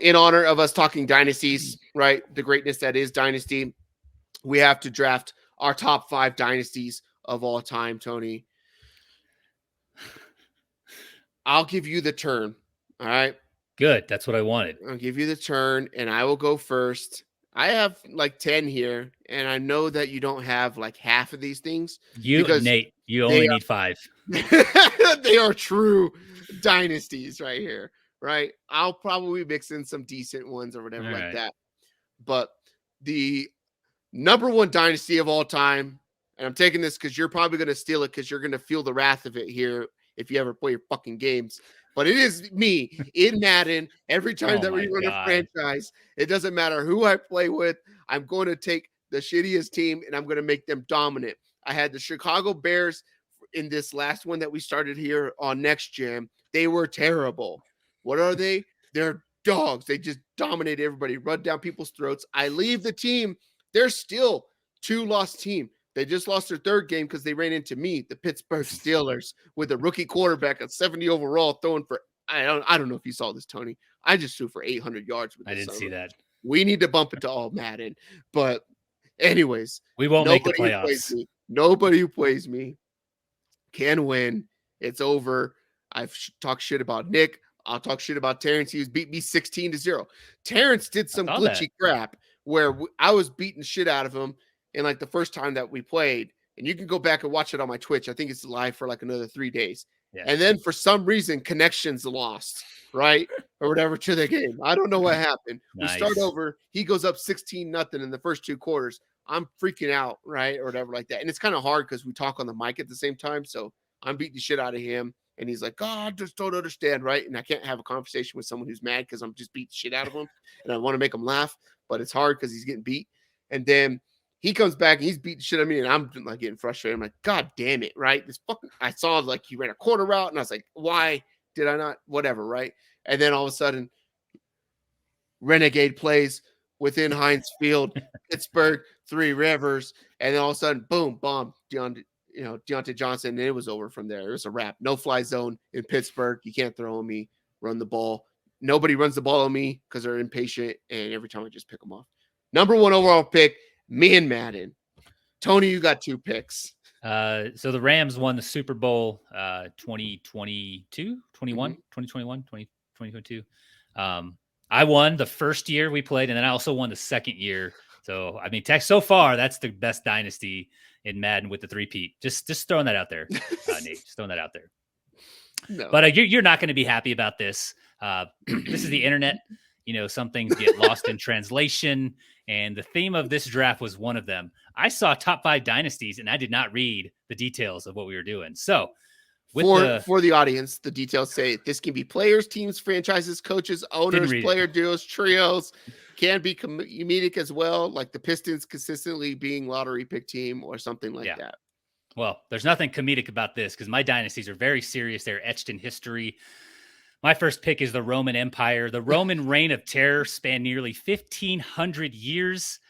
in honor of us talking dynasties, right? The greatness that is Dynasty, we have to draft our top 5 dynasties of all time, Tony. I'll give you the turn. All right. Good. That's what I wanted. I'll give you the turn and I will go first. I have like 10 here, and I know that you don't have like half of these things because Nate, you they only are, need 5. they are true dynasties right here, right? I'll probably mix in some decent ones or whatever like that. But the number 1 dynasty of all time, and I'm taking this because you're probably going to steal it because you're going to feel the wrath of it here if you ever play your fucking games. But it is me in Madden. Every time that we run a franchise, it doesn't matter who I play with. I'm going to take the shittiest team and I'm going to make them dominant. I had the Chicago Bears in this last one that we started here on Next Gen. They were terrible. What are they? They're dogs. They just dominate everybody, run down people's throats. I leave the team. They're still 2-loss team. They just lost their 3rd game because they ran into me, the Pittsburgh Steelers, with a rookie quarterback at 70 overall, throwing for I don't know if you saw this, Tony. I just threw for 800 yards. I didn't see that. We need to bump it to all Madden. But anyways, we won't make the playoffs. Nobody who plays me can win. It's over. I've talked shit about Nick. I'll talk shit about Terrence. He was beat me 16-0. Terrence did some glitchy crap where I was beating shit out of him in like the first time that we played. And you can go back and watch it on my Twitch. I think it's live for like another 3 days. Yeah. And then for some reason, connections lost, right? Or whatever to the game. I don't know what happened. Nice. We start over. He goes up 16-0 in the first 2 quarters. I'm freaking out, right? Or whatever like that. And it's kind of hard because we talk on the mic at the same time. So I'm beating the shit out of him. And he's like, God, I just don't understand, right? And I can't have a conversation with someone who's mad because I'm just beating the shit out of him. And I want to make him laugh. But it's hard because he's getting beat. And then he comes back and he's beating shit out of me. And I'm like getting frustrated. I'm like, God damn it, right? This fucking, I saw like he ran a corner route. And I was like, why did I not? Whatever, right? And then all of a sudden, Renegade plays within Heinz Field, Pittsburgh, 3 Rivers. And then all of a sudden, boom, bomb, Deontay Johnson, and it was over from there. It was a wrap. No fly zone in Pittsburgh. You can't throw on me, run the ball. Nobody runs the ball on me because they're impatient, and every time I just pick them off. Number 1 overall pick, me and Madden. Tony, you got 2 picks. So the Rams won the Super Bowl 2022, 21, 2021, 2022. I won the first year we played, and then I also won the second year. So, I mean, so far, that's the best dynasty in Madden with the 3-peat. Just throwing that out there, Nate. Just throwing that out there. No. But you're not going to be happy about this. This is the internet. Some things get lost in translation, and the theme of this draft was one of them. I saw top 5 dynasties, and I did not read the details of what we were doing. So, for the audience, the details say this can be players, teams, franchises, coaches, owners, player duos, trios. Can be comedic as well, like the Pistons consistently being lottery pick team or something like that. Well, there's nothing comedic about this because my dynasties are very serious. They're etched in history. My first pick is the Roman Empire. The Roman reign of terror spanned nearly 1,500 years,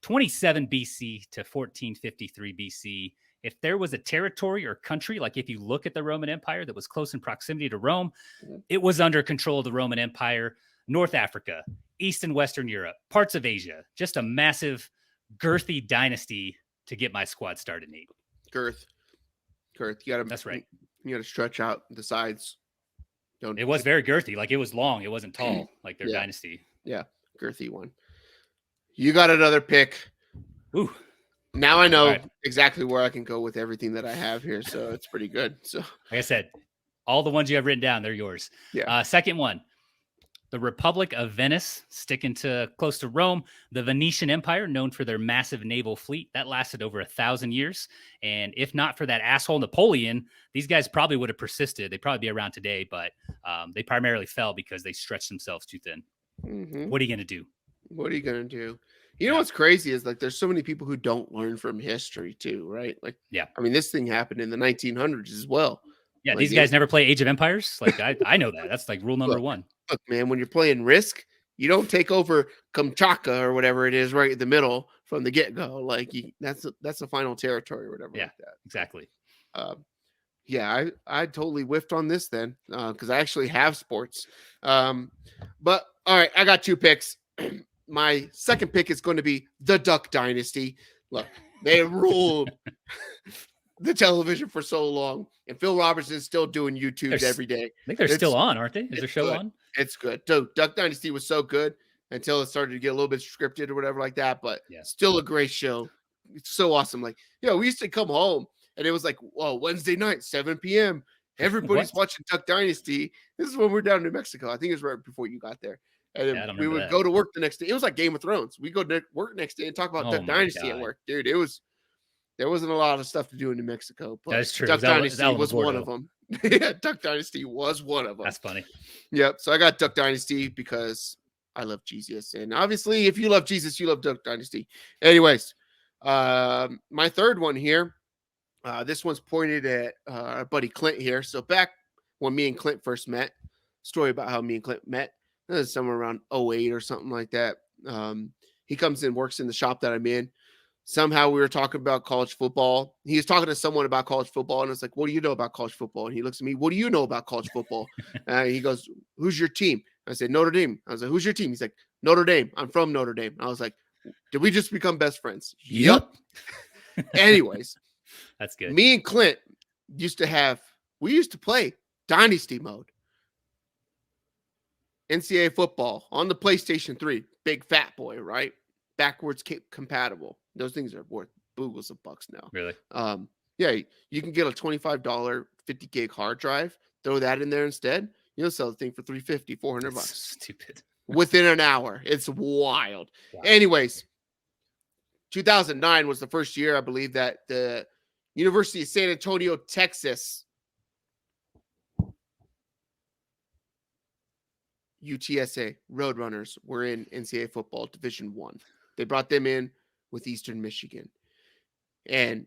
27 BC to 1453 BC. If there was a territory or country, like if you look at the Roman Empire that was close in proximity to Rome, it was under control of the Roman Empire. North Africa, East and Western Europe, parts of Asia, just a massive, girthy dynasty to get my squad started, Nate. Girth. That's right. You got to stretch out the sides. It was very girthy. Like, it was long. It wasn't tall, like their dynasty. Yeah, girthy one. You got another pick. Ooh. Now I know exactly where I can go with everything that I have here, so it's pretty good. So, like I said, all the ones you have written down, they're yours. Yeah. Second one. The Republic of Venice, sticking to close to Rome. The Venetian Empire, known for their massive naval fleet, that lasted over 1,000 years. And if not for that asshole Napoleon, these guys probably would have persisted. They'd probably be around today, but they primarily fell because they stretched themselves too thin. Mm-hmm. What are you going to do? You know what's crazy is like there's so many people who don't learn from history too, right? Like, I mean, this thing happened in the 1900s as well. Yeah, like, these guys never play Age of Empires. Like, I know that. That's like rule number 1. Look, man, when you're playing Risk, you don't take over Kamchatka or whatever it is right in the middle from the get-go. Like, that's the final territory or whatever. Yeah, like that. Exactly. I totally whiffed on this then because I actually have sports. But All right, I got 2 picks. My second pick is going to be the Duck Dynasty. Look, they ruled the television for so long, and Phil Robertson is still doing YouTubes every day. I think they're still on, aren't they? Is their show good. on? It's good. So Duck Dynasty was so good until it started to get a little bit scripted or whatever like that, but still a great show. It's so awesome. Like, we used to come home and it was like, well, Wednesday night, 7 p.m. Everybody's watching Duck Dynasty. This is when we're down in New Mexico. I think it was right before you got there. And then we would go to work the next day. It was like Game of Thrones. We go to work next day and talk about Duck Dynasty at work. Dude, there wasn't a lot of stuff to do in New Mexico. But that's true. Duck Dynasty was one of them. Yeah, Duck Dynasty was one of them. That's funny. Yep. So I got Duck Dynasty because I love Jesus. And obviously, if you love Jesus, you love Duck Dynasty. Anyways, my third one here. This one's pointed at our buddy Clint here. So back when me and Clint first met, story about how me and Clint met. This is somewhere around 08 or something like that. He comes in, works in the shop that I'm in. Somehow we were talking about college football. He was talking to someone about college football, and it's like, what do you know about college football? And he looks at me, what do you know about college football? He goes, who's your team? I said, Notre Dame. I was like, who's your team? He's like, Notre Dame. I'm from Notre Dame. I was like, did we just become best friends? Yep. Anyways, that's good. Me and Clint used to play Dynasty mode. NCAA football on the PlayStation 3. Big fat boy, right? Backwards compatible. Those things are worth boogles of bucks now. Really? Yeah, you can get a $25 50 gig hard drive. Throw that in there instead. You'll sell the thing for $350, $400 bucks. Stupid. Within an hour. It's wild. Wow. Anyways, 2009 was the first year, I believe, that the University of San Antonio, Texas, UTSA Roadrunners were in NCAA football Division I. They brought them in with Eastern Michigan. And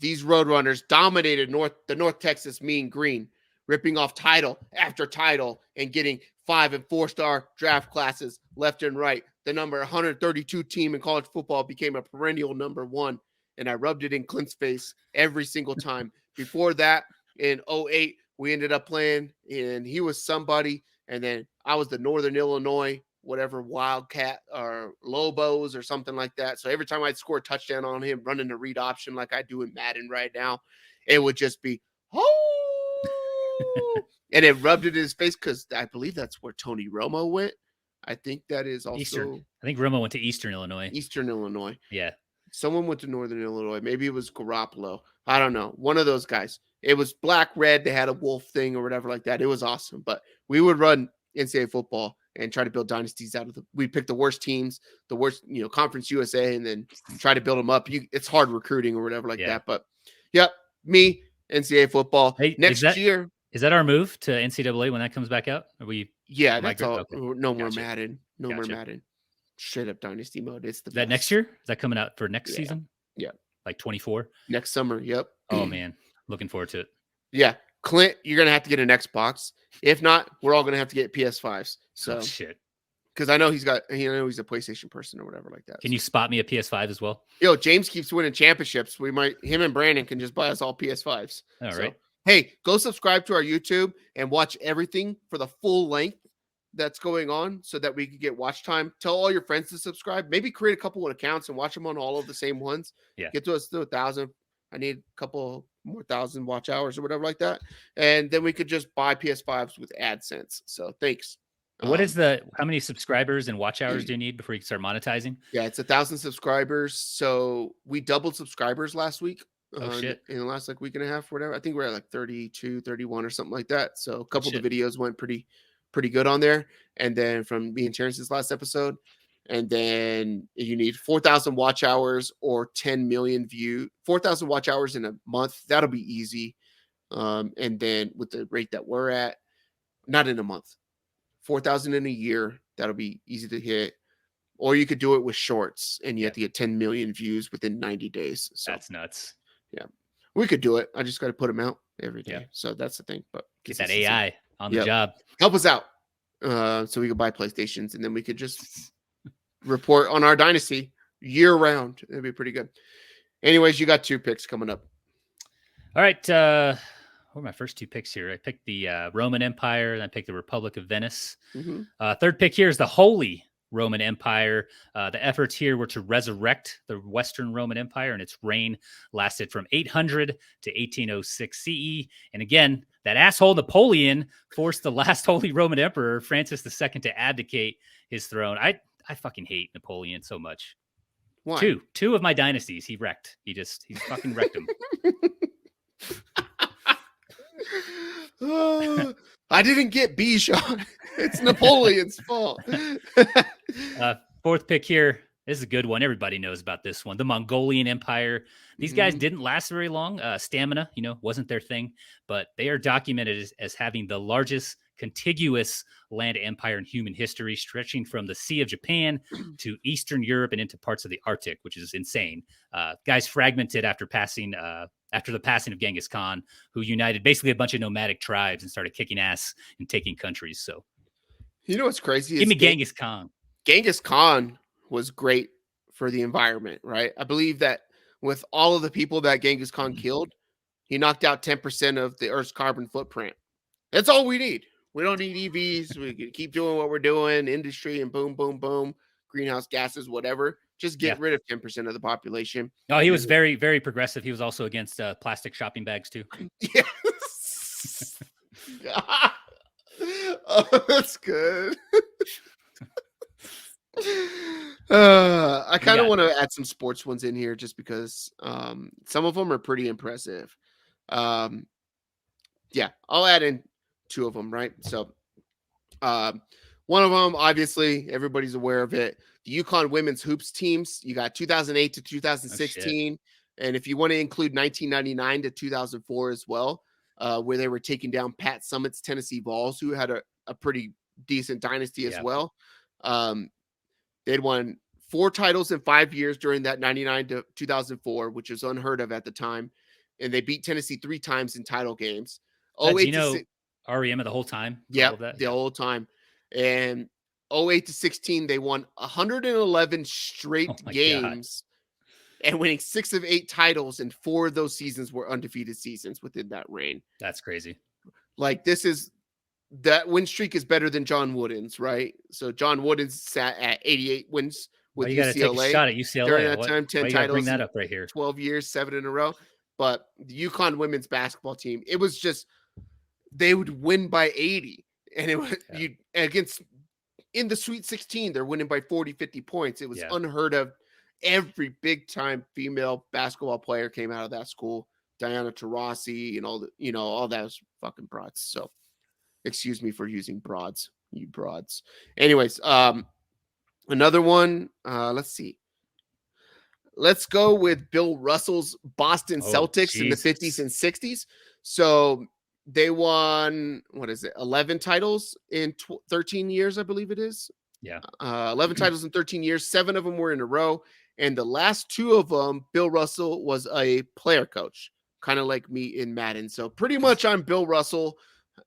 these Roadrunners dominated the North Texas Mean Green, ripping off title after title and getting 5- and 4-star draft classes left and right. The number 132 team in college football became a perennial number 1, and I rubbed it in Clint's face every single time. Before that, in 08, we ended up playing, and he was somebody, and then I was the Northern Illinois, whatever, Wildcat or Lobos or something like that. So every time I'd score a touchdown on him, running the read option like I do in Madden right now, it would just be, oh, and it rubbed it in his face because I believe that's where Tony Romo went. I think that is also Eastern. I think Romo went to Eastern Illinois. Eastern Illinois. Yeah. Someone went to Northern Illinois. Maybe it was Garoppolo. I don't know. One of those guys. It was black, red. They had a wolf thing or whatever like that. It was awesome. But we would run NCAA football and try to build dynasties out of we'd pick the worst teams, the worst, Conference USA, and then try to build them up. It's hard recruiting or whatever like that. But yep, me, NCAA football. Hey, next year. Is that our move to NCAA when that comes back out? Are we? Yeah, that's all. Okay. No more Madden. No more Madden. Straight up dynasty mode. It's the best. That next year? Is that coming out for next season? Yeah. Like 24? Next summer. Yep. Oh, man. Looking forward to it. Yeah. Clint, you're going to have to get an Xbox. If not, we're all going to have to get PS5s. So, shit. Because I know he's a PlayStation person or whatever like that. Can you spot me a PS5 as well? Yo, James keeps winning championships. Him and Brandon can just buy us all PS5s. All right. Hey, go subscribe to our YouTube and watch everything for the full length that's going on so that we can get watch time. Tell all your friends to subscribe. Maybe create a couple of accounts and watch them on all of the same ones. Yeah. Get to us to 1,000. I need a couple more 1,000 watch hours or whatever like that. And then we could just buy PS5s with AdSense. So thanks. What is how many subscribers and watch hours do you need before you can start monetizing? Yeah, it's 1,000 subscribers. So we doubled subscribers last week. Shit. In the last week and a half, or whatever. I think we're at like 32, 31 or something like that. So a couple of the videos went pretty good on there. And then from me and Terrence's last episode, and then you need 4,000 watch hours or 10 million views, 4,000 watch hours in a month. That'll be easy. And then with the rate that we're at, not in a month, 4,000 in a year, that'll be easy to hit. Or you could do it with shorts and you have to get 10 million views within 90 days. So that's nuts. Yeah, we could do it. I just got to put them out every day. Yeah. So that's the thing. But get that AI on the job. Help us out. So we could buy PlayStations and then we could just report on our dynasty year round. It'd be pretty good. Anyways, you got 2 picks coming up. All right. What were my first two picks here? I picked the Roman Empire, and I picked the Republic of Venice. Mm-hmm. Third pick here is the Holy Roman Empire. The efforts here were to resurrect the Western Roman Empire, and its reign lasted from 800 to 1806 CE. And again, that asshole Napoleon forced the last Holy Roman Emperor, Francis II, to abdicate his throne. I fucking hate Napoleon so much. Why? Two of my dynasties he wrecked. He fucking wrecked them. I didn't get Bijan. It's Napoleon's fault. Fourth pick here. This is a good one. Everybody knows about this one. The Mongolian Empire. These guys didn't last very long. Stamina, wasn't their thing, but they are documented as having the largest contiguous land empire in human history, stretching from the Sea of Japan to Eastern Europe and into parts of the Arctic, which is insane. Guys fragmented after the passing of Genghis Khan, who united basically a bunch of nomadic tribes and started kicking ass and taking countries. So, what's crazy? Give me Genghis Khan. Genghis Khan was great for the environment, right? I believe that with all of the people that Genghis Khan killed, he knocked out 10% of the Earth's carbon footprint. That's all we need. We don't need EVs. We can keep doing what we're doing, industry, and boom, boom, boom, greenhouse gases, whatever. Just get rid of 10% of the population. Oh, he was very, very progressive. He was also against plastic shopping bags too. Yes. Oh, that's good. I kind of want to add some sports ones in here just because some of them are pretty impressive. I'll add in two of them, right? So one of them, obviously, everybody's aware of it. The UConn women's hoops teams, you got 2008 to 2016. And if you want to include 1999 to 2004 as well, where they were taking down Pat Summitt's Tennessee Vols, who had a pretty decent dynasty as well. They'd won 4 titles in 5 years during that 99 to 2004, which was unheard of at the time. And they beat Tennessee 3 times in title games. REM the whole time. Yeah, the whole time. And 08 to 16, they won 111 straight games and winning 6 of 8 titles. And 4 of those seasons were undefeated seasons within that reign. That's crazy. Like that win streak is better than John Wooden's, right? So John Wooden's sat at 88 wins with you UCLA. Take a shot at UCLA during that time. 10 titles. Bring that up right here. 12 years, 7 in a row. But the UConn women's basketball team, it was just they would win by 80, and it was against in the Sweet 16. They're winning by 40, 50 points. It was unheard of. Every big time female basketball player came out of that school. Diana Taurasi and all those fucking broads. So. Excuse me for using broads, you broads. Anyways, another one. Let's see. Let's go with Bill Russell's Boston Celtics in the 50s and 60s. So they won, 11 titles in 13 years, I believe it is. Yeah. 11 titles in 13 years. 7 of them were in a row. And the last 2 of them, Bill Russell was a player coach, kind of like me in Madden. So pretty much I'm Bill Russell.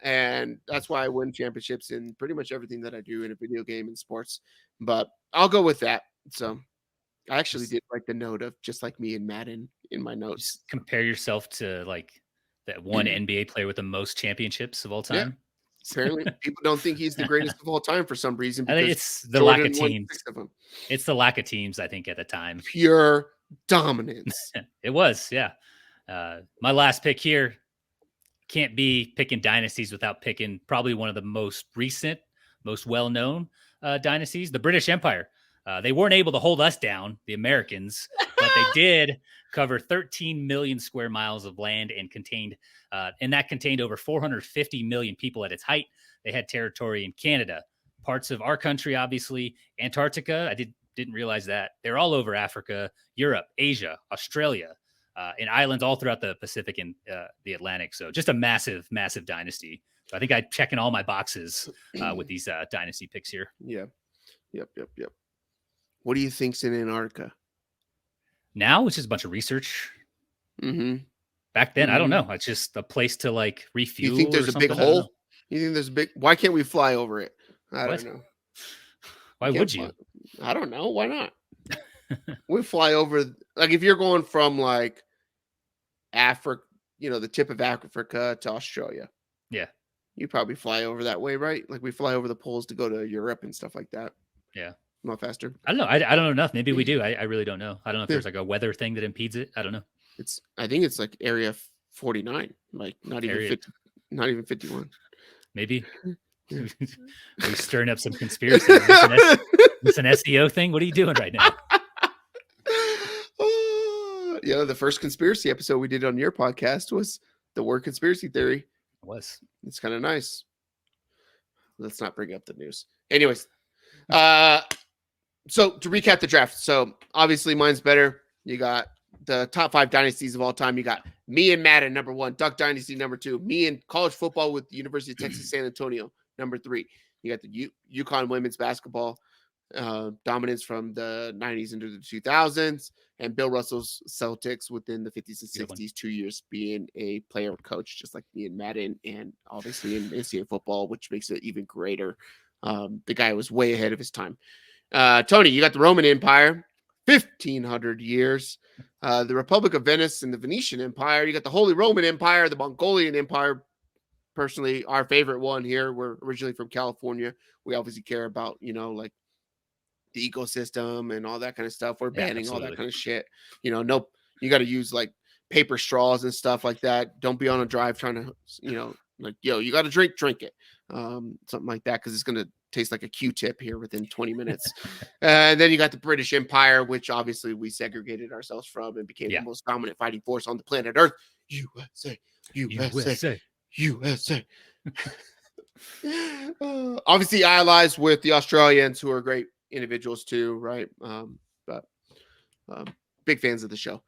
And that's why I win championships in pretty much everything that I do in a video game and sports. But I'll go with that. So I actually did write the note of just like me in Madden in my notes. Just compare yourself to like that one NBA player with the most championships of all time. Yeah. Apparently, people don't think he's the greatest of all time for some reason. I think it's the lack of teams. It's the lack of teams, I think, at the time. Pure dominance. It was, yeah. My last pick here. Can't be picking dynasties without picking probably one of the most recent, most well-known dynasties, the British Empire. They weren't able to hold us down, the Americans, but they did cover 13 million square miles of land and contained over 450 million people at its height. They had territory in Canada, parts of our country, obviously, Antarctica. I didn't realize that. They're all over Africa, Europe, Asia, Australia. And islands all throughout the Pacific and the Atlantic. So just a massive, massive dynasty. So I think I'm checking all my boxes with these dynasty picks here. Yeah. Yep. What do you think's in Antarctica? Now it's just a bunch of research. Mm-hmm. Back then, I don't know. It's just a place to like refuel. You think there's a big hole? You think there's a big... Why can't we fly over it? I don't know. Why would you? I don't know. Why not? We fly over... Like if you're going from like Africa, the tip of Africa to Australia. Yeah. You probably fly over that way, right? Like we fly over the poles to go to Europe and stuff like that. Yeah. A lot faster. I don't know. I don't know enough. Maybe we do. I really don't know. I don't know if there's like a weather thing that impedes it. I don't know. I think it's like area 49, like not even Area- 50, not even 51. Maybe. Yeah. Are you stirring up some conspiracy? Is this an SEO thing? What are you doing right now? The first conspiracy episode we did on your podcast was the word conspiracy theory. It was. It's kind of nice. Let's not bring up the news. Anyways, so to recap the draft. So obviously mine's better. You got the top 5 dynasties of all time. You got me and Madden, number 1, Duck Dynasty, number 2, me in college football with the University of Texas, San Antonio, number 3. You got the UConn women's basketball dominance from the 90s into the 2000s, and Bill Russell's Celtics within the 50s and 60s, 2 years being a player coach, just like me and Madden, and obviously in NCAA football, which makes it even greater. The guy was way ahead of his time. Tony, you got the Roman Empire, 1,500 years. The Republic of Venice and the Venetian Empire. You got the Holy Roman Empire, the Mongolian Empire. Personally, our favorite one here. We're originally from California. We obviously care about, like the ecosystem and all that kind of stuff. We're banning all that kind of shit. Nope. You got to use like paper straws and stuff like that. Don't be on a drive trying to, you got to drink it. Something like that. Cause it's going to taste like a Q-tip here within 20 minutes. And then you got the British Empire, which obviously we segregated ourselves from and became the most dominant fighting force on the planet Earth. USA. Obviously allies with the Australians, who are great individuals too, right? But big fans of the show.